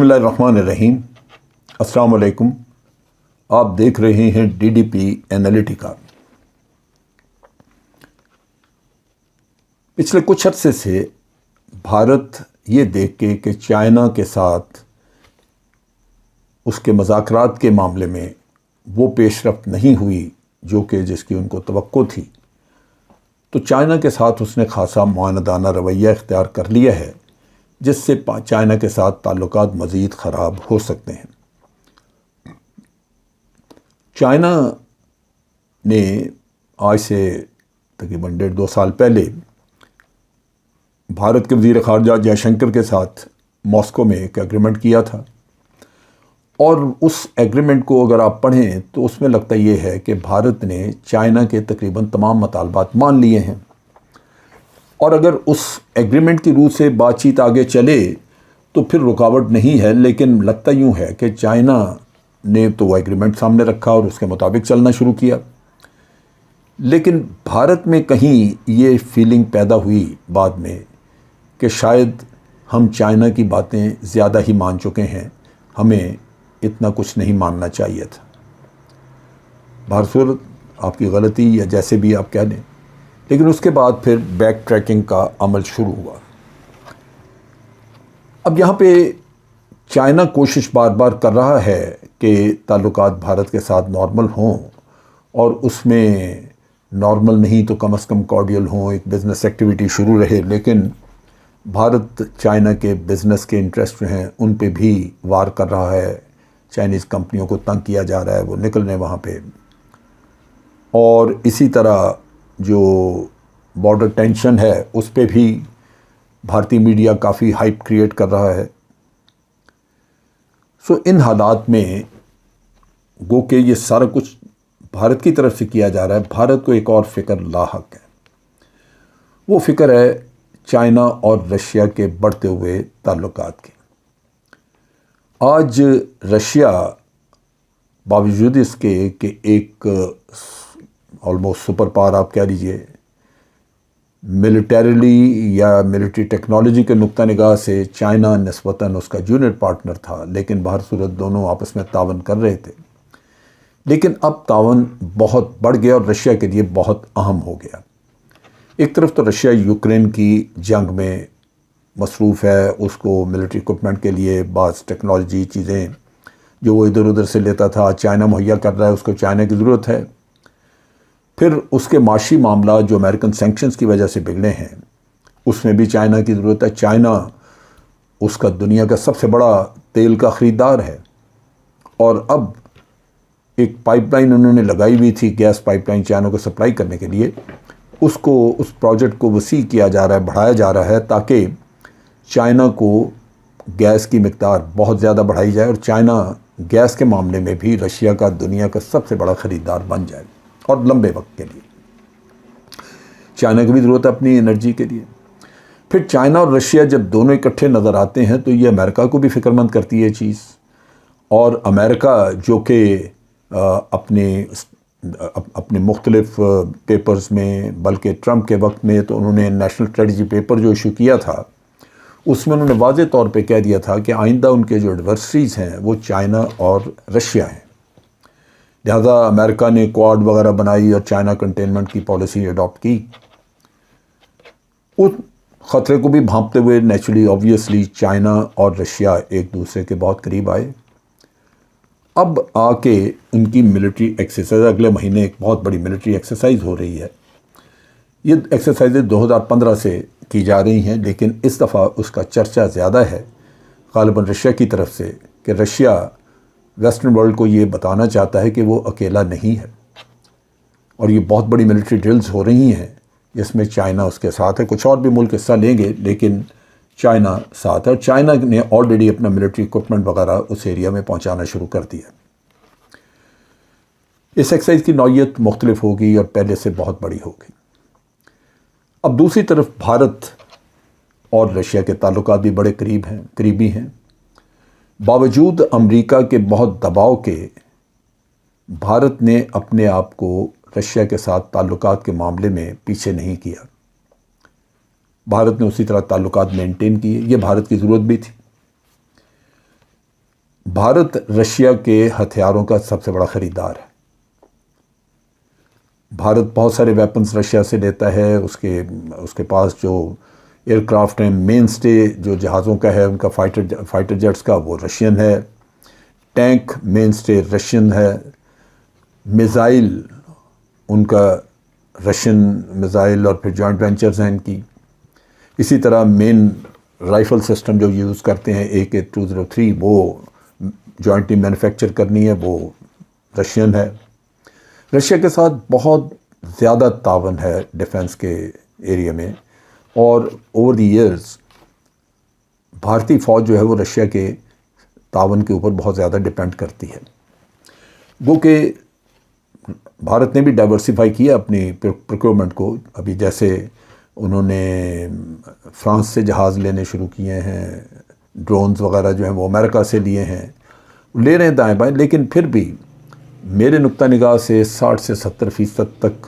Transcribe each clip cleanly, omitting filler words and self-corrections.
بسم اللہ الرحمن الرحیم۔ السلام علیکم۔ آپ دیکھ رہے ہیں DDP انالیٹیکا۔ پچھلے کچھ عرصے سے بھارت یہ دیکھ کے کہ چائنا کے ساتھ اس کے مذاکرات کے معاملے میں وہ پیش رفت نہیں ہوئی جو کہ جس کی ان کو توقع تھی، تو چائنا کے ساتھ اس نے خاصا معاندانہ رویہ اختیار کر لیا ہے، جس سے چائنا کے ساتھ تعلقات مزید خراب ہو سکتے ہیں۔ چائنا نے آج سے تقریباً 1.5-2 سال پہلے بھارت کے وزیر خارجہ جے شنکر کے ساتھ ماسکو میں ایک ایگریمنٹ کیا تھا، اور اس ایگریمنٹ کو اگر آپ پڑھیں تو اس میں لگتا یہ ہے کہ بھارت نے چائنا کے تقریباً تمام مطالبات مان لیے ہیں، اور اگر اس ایگریمنٹ کی روح سے بات چیت آگے چلے تو پھر رکاوٹ نہیں ہے، لیکن لگتا یوں ہے کہ چائنا نے تو وہ ایگریمنٹ سامنے رکھا اور اس کے مطابق چلنا شروع کیا، لیکن بھارت میں کہیں یہ فیلنگ پیدا ہوئی بعد میں کہ شاید ہم چائنا کی باتیں زیادہ ہی مان چکے ہیں، ہمیں اتنا کچھ نہیں ماننا چاہیے تھا۔ بہرصورت آپ کی غلطی یا جیسے بھی آپ کہہ لیں، لیکن اس کے بعد پھر بیک ٹریکنگ کا عمل شروع ہوا۔ اب یہاں پہ چائنا کوشش بار بار کر رہا ہے کہ تعلقات بھارت کے ساتھ نارمل ہوں، اور اس میں نارمل نہیں تو کم از کم کارڈیل ہوں، ایک بزنس ایکٹیویٹی شروع رہے، لیکن بھارت چائنا کے بزنس کے انٹرسٹ ہیں ان پہ بھی وار کر رہا ہے، چائنیز کمپنیوں کو تنگ کیا جا رہا ہے وہ نکل رہے وہاں پہ، اور اسی طرح جو بارڈر ٹینشن ہے اس پہ بھی بھارتی میڈیا کافی ہائپ کریٹ کر رہا ہے۔ ان حالات میں گو کہ یہ سارا کچھ بھارت کی طرف سے کیا جا رہا ہے، بھارت کو ایک اور فکر لاحق ہے۔ وہ فکر ہے چائنا اور رشیا کے بڑھتے ہوئے تعلقات کی۔ آج رشیا باوجود اس کے کہ ایک آلموسٹ سپر پاور آپ کہہ لیجئے، ملیٹریلی یا ملٹری ٹیکنالوجی کے نقطہ نگاہ سے چائنا نسبتاً اس کا جونیئر پارٹنر تھا، لیکن بہرصورت دونوں آپس میں تعاون کر رہے تھے، لیکن اب تعاون بہت بڑھ گیا اور رشیا کے لیے بہت اہم ہو گیا۔ ایک طرف تو رشیا یوکرین کی جنگ میں مصروف ہے، اس کو ملٹری اکوپمنٹ کے لیے بعض ٹیکنالوجی چیزیں جو وہ ادھر ادھر سے لیتا تھا چائنا مہیا کر رہا ہے، اس کو چائنا کی ضرورت ہے۔ پھر اس کے معاشی معاملات جو امریکن سینکشنز کی وجہ سے بگڑے ہیں، اس میں بھی چائنا کی ضرورت ہے۔ چائنا اس کا دنیا کا سب سے بڑا تیل کا خریدار ہے، اور اب ایک پائپ لائن انہوں نے لگائی ہوئی تھی، گیس پائپ لائن چائنا کو سپلائی کرنے کے لیے، اس پروجیکٹ کو وسیع کیا جا رہا ہے، بڑھایا جا رہا ہے، تاکہ چائنا کو گیس کی مقدار بہت زیادہ بڑھائی جائے، اور چائنا گیس کے معاملے میں بھی رشیا کا دنیا کا سب سے بڑا خریدار بن جائے، اور لمبے وقت کے لیے۔ چائنا کی بھی ضرورت ہے اپنی انرجی کے لیے۔ پھر چائنا اور رشیا جب دونوں اکٹھے نظر آتے ہیں تو یہ امریکہ کو بھی فکر مند کرتی ہے چیز، اور امریکہ جو کہ اپنے مختلف پیپرز میں، بلکہ ٹرمپ کے وقت میں تو انہوں نے نیشنل اسٹریٹجی پیپر جو ایشو کیا تھا، اس میں انہوں نے واضح طور پہ کہہ دیا تھا کہ آئندہ ان کے جو ایڈورسریز ہیں وہ چائنا اور رشیا ہیں، لہذا امریکہ نے کوآڈ وغیرہ بنائی اور چائنا کنٹینمنٹ کی پالیسی اڈاپٹ کی۔ اس خطرے کو بھی بھانپتے ہوئے نیچرلی آبویسلی چائنا اور رشیا ایک دوسرے کے بہت قریب آئے۔ اب آ کے ان کی ملٹری ایکسرسائز، اگلے مہینے ایک بہت بڑی ملٹری ایکسرسائز ہو رہی ہے۔ یہ ایکسرسائزیں 2015 سے کی جا رہی ہیں، لیکن اس دفعہ اس کا چرچا زیادہ ہے غالباً رشیا کی طرف سے، کہ رشیا ویسٹرن ورلڈ کو یہ بتانا چاہتا ہے کہ وہ اکیلا نہیں ہے، اور یہ بہت بڑی ملٹری ڈرلز ہو رہی ہیں جس میں چائنا اس کے ساتھ ہے، کچھ اور بھی ملک حصہ لیں گے لیکن چائنا ساتھ ہے، اور چائنا نے آلریڈی اپنا ملٹری اکوپمنٹ وغیرہ اس ایریا میں پہنچانا شروع کر دیا۔ اس ایکسرسائز کی نوعیت مختلف ہوگی اور پہلے سے بہت بڑی ہوگی۔ اب دوسری طرف بھارت اور رشیا کے تعلقات بھی بڑے قریبی ہیں۔ باوجود امریکہ کے بہت دباؤ کے، بھارت نے اپنے آپ کو رشیا کے ساتھ تعلقات کے معاملے میں پیچھے نہیں کیا۔ بھارت نے اسی طرح تعلقات مینٹین کیے، یہ بھارت کی ضرورت بھی تھی۔ بھارت رشیا کے ہتھیاروں کا سب سے بڑا خریدار ہے۔ بھارت بہت سارے ویپنز رشیا سے لیتا ہے، اس کے پاس جو ایئر کرافٹ ہیں، مین سٹے جو جہازوں کا ہے ان کا فائٹر جیٹس کا، وہ رشین ہے۔ ٹینک مین سٹے رشین ہے۔ میزائل ان کا رشین میزائل اور پھر جوائنٹ وینچرز ہیں ان کی۔ اسی طرح مین رائفل سسٹم جو یوز کرتے ہیں AK-203، وہ جوائنٹلی مینوفیکچر کرنی ہے، وہ رشین ہے۔ رشیا کے ساتھ بہت زیادہ تعاون ہے ڈیفنس کے ایریا میں، اور اوور دی ایئرز بھارتی فوج جو ہے وہ رشیا کے تعاون کے اوپر بہت زیادہ ڈیپینڈ کرتی ہے۔ گو کہ بھارت نے بھی ڈائیورسیفائی کیا اپنی پروکیورمنٹ کو۔ ابھی جیسے انہوں نے فرانس سے جہاز لینے شروع کیے ہیں، ڈرونز وغیرہ جو ہیں وہ امریکہ سے لیے ہیں، لے رہے ہیں دائیں بائیں، لیکن پھر بھی میرے نقطہ نگاہ سے 60 سے 70% تک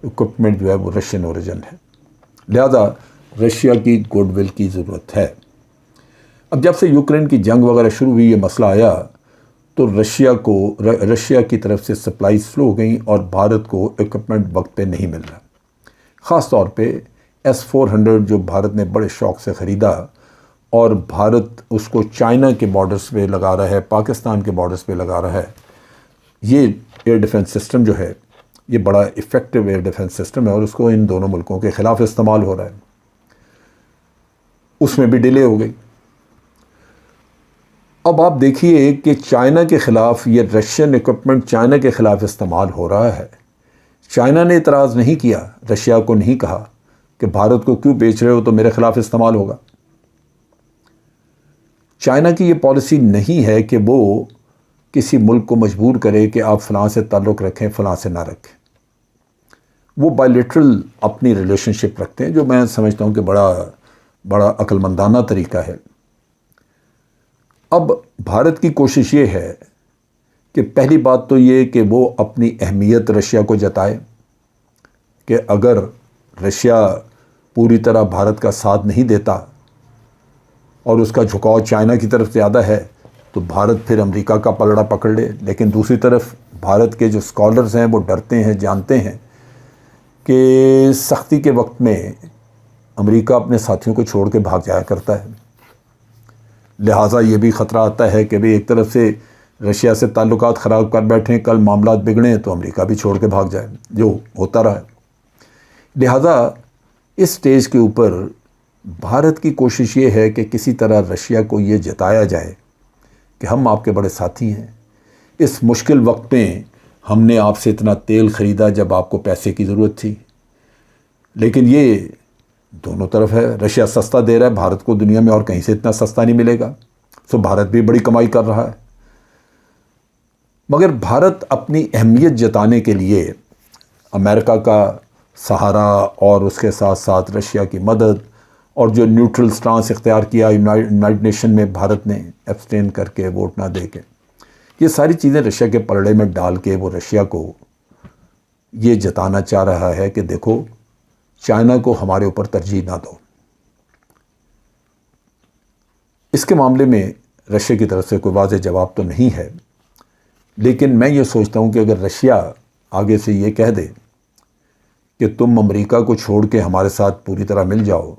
اکوپمنٹ جو ہے وہ رشین اوریجن ہے۔ لہذا رشیا کی گڈ ول کی ضرورت ہے۔ اب جب سے یوکرین کی جنگ وغیرہ شروع ہوئی، یہ مسئلہ آیا، تو رشیا کی طرف سے سپلائی سلو ہو گئیں اور بھارت کو اکوپمنٹ وقت پہ نہیں مل رہا۔ خاص طور پہ S-400 جو بھارت نے بڑے شوق سے خریدا، اور بھارت اس کو چائنا کے بارڈرز پہ لگا رہا ہے، پاکستان کے بارڈرز پہ لگا رہا ہے۔ یہ ایئر ڈیفنس سسٹم جو ہے یہ بڑا افیکٹو ایئر ڈیفنس سسٹم ہے، اور اس کو ان دونوں ملکوں کے خلاف استعمال ہو رہا ہے۔ اس میں بھی ڈیلے ہو گئی۔ اب آپ دیکھیے کہ چائنا کے خلاف یہ رشین اکوپمنٹ چائنا کے خلاف استعمال ہو رہا ہے۔ چائنا نے اعتراض نہیں کیا، رشیا کو نہیں کہا کہ بھارت کو کیوں بیچ رہے ہو، تو میرے خلاف استعمال ہوگا۔ چائنا کی یہ پالیسی نہیں ہے کہ وہ کسی ملک کو مجبور کرے کہ آپ فلاں سے تعلق رکھیں، فلاں سے نہ رکھیں۔ وہ بائیلیٹرل اپنی ریلیشن شپ رکھتے ہیں، جو میں سمجھتا ہوں کہ بڑا عقل مندانہ طریقہ ہے۔ اب بھارت کی کوشش یہ ہے کہ پہلی بات تو یہ کہ وہ اپنی اہمیت رشیا کو جتائے، کہ اگر رشیا پوری طرح بھارت کا ساتھ نہیں دیتا اور اس کا جھکاؤ چائنا کی طرف زیادہ ہے، تو بھارت پھر امریکہ کا پلڑا پکڑ لے۔ لیکن دوسری طرف بھارت کے جو اسکالرز ہیں وہ ڈرتے ہیں، جانتے ہیں کہ سختی کے وقت میں امریکہ اپنے ساتھیوں کو چھوڑ کے بھاگ جایا کرتا ہے۔ لہٰذا یہ بھی خطرہ آتا ہے کہ ایک طرف سے رشیا سے تعلقات خراب کر بیٹھیں، کل معاملات بگڑیں تو امریکہ بھی چھوڑ کے بھاگ جائے، جو ہوتا رہا ہے۔ لہٰذا اس سٹیج کے اوپر بھارت کی کوشش یہ ہے کہ کسی طرح رشیا کو یہ جتایا جائے کہ ہم آپ کے بڑے ساتھی ہیں، اس مشکل وقت میں ہم نے آپ سے اتنا تیل خریدا جب آپ کو پیسے کی ضرورت تھی، لیکن یہ دونوں طرف ہے۔ رشیا سستا دے رہا ہے، بھارت کو دنیا میں اور کہیں سے اتنا سستا نہیں ملے گا، سو بھارت بھی بڑی کمائی کر رہا ہے۔ مگر بھارت اپنی اہمیت جتانے کے لیے امریکہ کا سہارا اور اس کے ساتھ ساتھ رشیا کی مدد، اور جو نیوٹرل سٹانس اختیار کیا یونائٹڈ نیشن میں بھارت نے ایبسٹین کر کے، ووٹ نہ دے کے، یہ ساری چیزیں رشیا کے پلڑے میں ڈال کے وہ رشیا کو یہ جتانا چاہ رہا ہے کہ دیکھو چائنا کو ہمارے اوپر ترجیح نہ دو۔ اس کے معاملے میں رشیا کی طرف سے کوئی واضح جواب تو نہیں ہے، لیکن میں یہ سوچتا ہوں کہ اگر رشیا آگے سے یہ کہہ دے کہ تم امریکہ کو چھوڑ کے ہمارے ساتھ پوری طرح مل جاؤ،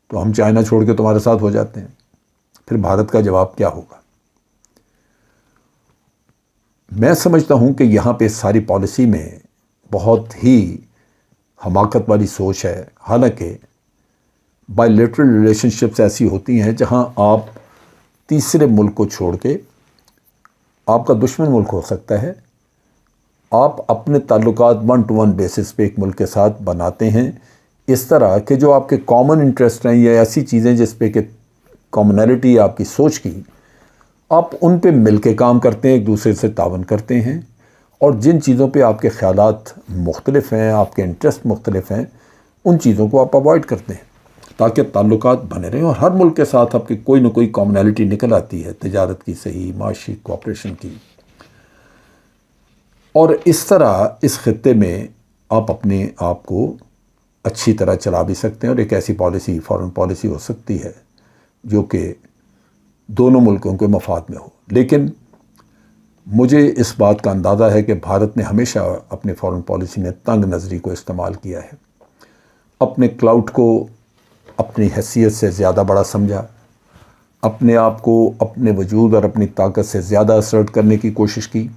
تو ہم چائنا چھوڑ کے تمہارے ساتھ ہو جاتے ہیں، پھر بھارت کا جواب کیا ہوگا؟ میں سمجھتا ہوں کہ یہاں پہ ساری پالیسی میں بہت ہی حماقت والی سوچ ہے۔ حالانکہ بائیلیٹرل ریلیشن شپس ایسی ہوتی ہیں جہاں آپ تیسرے ملک کو چھوڑ کے، آپ کا دشمن ملک ہو سکتا ہے، آپ اپنے تعلقات 1 to 1 بیسس پہ ایک ملک کے ساتھ بناتے ہیں، اس طرح کہ جو آپ کے کامن انٹرسٹ ہیں یا ایسی چیزیں جس پہ کہ کامنالٹی آپ کی سوچ کی، آپ ان پہ مل کے کام کرتے ہیں، ایک دوسرے سے تعاون کرتے ہیں، اور جن چیزوں پہ آپ کے خیالات مختلف ہیں، آپ کے انٹرسٹ مختلف ہیں، ان چیزوں کو آپ اوائڈ کرتے ہیں تاکہ تعلقات بنے رہیں، اور ہر ملک کے ساتھ آپ کی کوئی نہ کوئی کامنالٹی نکل آتی ہے، تجارت کی، صحیح معاشی کوآپریشن کی، اور اس طرح اس خطے میں آپ اپنے آپ کو اچھی طرح چلا بھی سکتے ہیں، اور ایک ایسی پالیسی، فارن پالیسی ہو سکتی ہے جو کہ دونوں ملکوں کے مفاد میں ہو۔ لیکن مجھے اس بات کا اندازہ ہے کہ بھارت نے ہمیشہ اپنے فارن پالیسی میں تنگ نظری کو استعمال کیا ہے، اپنے کلاؤٹ کو اپنی حیثیت سے زیادہ بڑا سمجھا، اپنے آپ کو اپنے وجود اور اپنی طاقت سے زیادہ اسرٹ کرنے کی کوشش کی،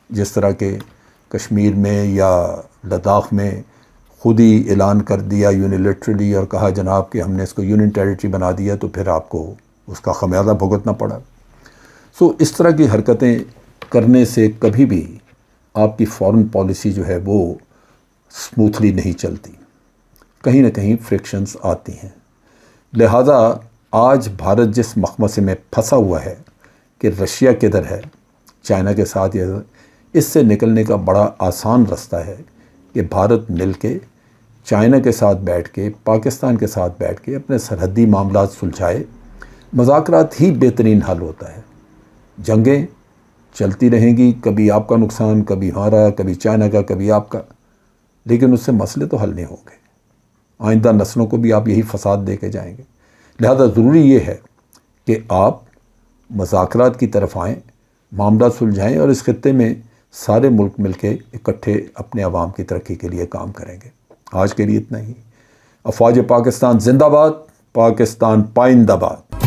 جس طرح کہ کشمیر میں یا لداخ میں خود ہی اعلان کر دیا یونیلیٹرلی اور کہا جناب کہ ہم نے اس کو یونین ٹیریٹری بنا دیا، تو پھر آپ کو اس کا خمیازہ بھگتنا پڑا۔ اس طرح کی حرکتیں کرنے سے کبھی بھی آپ کی فارن پالیسی جو ہے وہ سموتھلی نہیں چلتی، کہیں نہ کہیں فرکشنز آتی ہیں۔ لہٰذا آج بھارت جس مخمصے میں پھنسا ہوا ہے کہ رشیا کدھر ہے، چائنا کے ساتھ، اس سے نکلنے کا بڑا آسان رستہ ہے کہ بھارت مل کے چائنا کے ساتھ بیٹھ کے، پاکستان کے ساتھ بیٹھ کے اپنے سرحدی معاملات سلجھائے۔ مذاکرات ہی بہترین حل ہوتا ہے۔ جنگیں چلتی رہیں گی، کبھی آپ کا نقصان، کبھی ہمارا، کبھی چائنا کا، کبھی آپ کا، لیکن اس سے مسئلے تو حل نہیں ہوں گے۔ آئندہ نسلوں کو بھی آپ یہی فساد دے کے جائیں گے۔ لہذا ضروری یہ ہے کہ آپ مذاکرات کی طرف آئیں، معاملات سلجھائیں، اور اس خطے میں سارے ملک مل کے اکٹھے اپنے عوام کی ترقی کے لیے کام کریں گے۔ آج کے لیے اتنا ہی۔ افواج پاکستان زندہ باد، پاکستان پائندہ باد۔